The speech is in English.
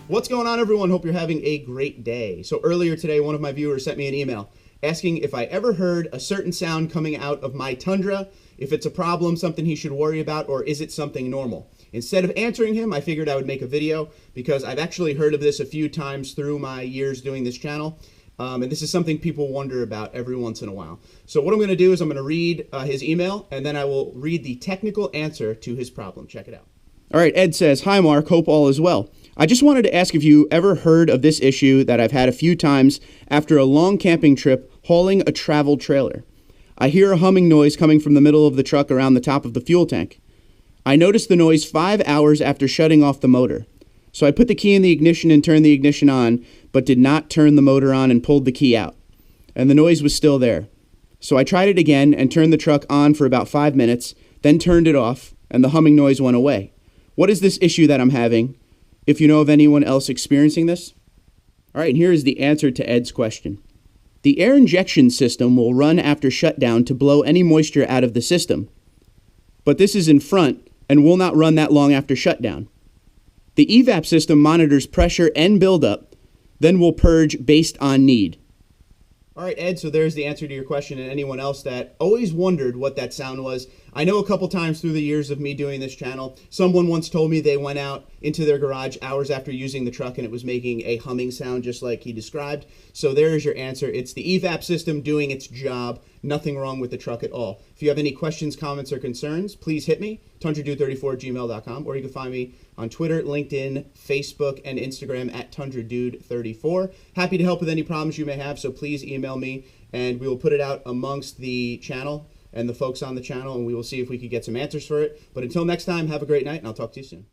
What's going on, everyone? Hope you're having a great day. So earlier today, one of my viewers sent me an email asking if I ever heard a certain sound coming out of my Tundra, if it's a problem, something he should worry about, or is it something normal? Instead of answering him, I figured I would make a video because I've actually heard of this a few times through my years doing this channel. And this is something people wonder about every once in a while. So what I'm going to do is I'm going to read his email, and then I will read the technical answer to his problem. Check it out. All right, Ed says, "Hi, Mark. Hope all is well. I just wanted to ask if you ever heard of this issue that I've had a few times after a long camping trip hauling a travel trailer. I hear a humming noise coming from the middle of the truck around the top of the fuel tank. I noticed the noise 5 hours after shutting off the motor. So I put the key in the ignition and turned the ignition on, but did not turn the motor on and pulled the key out. And the noise was still there. So I tried it again and turned the truck on for about 5 minutes, then turned it off, and the humming noise went away. What is this issue that I'm having? If you know of anyone else experiencing this?" All right, and here is the answer to Ed's question. The air injection system will run after shutdown to blow any moisture out of the system. But this is in front and will not run that long after shutdown. The evap system monitors pressure and buildup, then will purge based on need. All right, Ed, so there's the answer to your question, and anyone else that always wondered what that sound was. I know a couple times through the years of me doing this channel, someone once told me they went out into their garage hours after using the truck and it was making a humming sound just like he described. So there is your answer. It's the evap system doing its job. Nothing wrong with the truck at all. If you have any questions, comments, or concerns, please hit me, tundradude34@gmail.com, or you can find me on Twitter, LinkedIn, Facebook, and Instagram at tundradude34. Happy to help with any problems you may have, so please email me, and we will put it out amongst the channel and the folks on the channel, and we will see if we could get some answers for it. But until next time, have a great night, and I'll talk to you soon.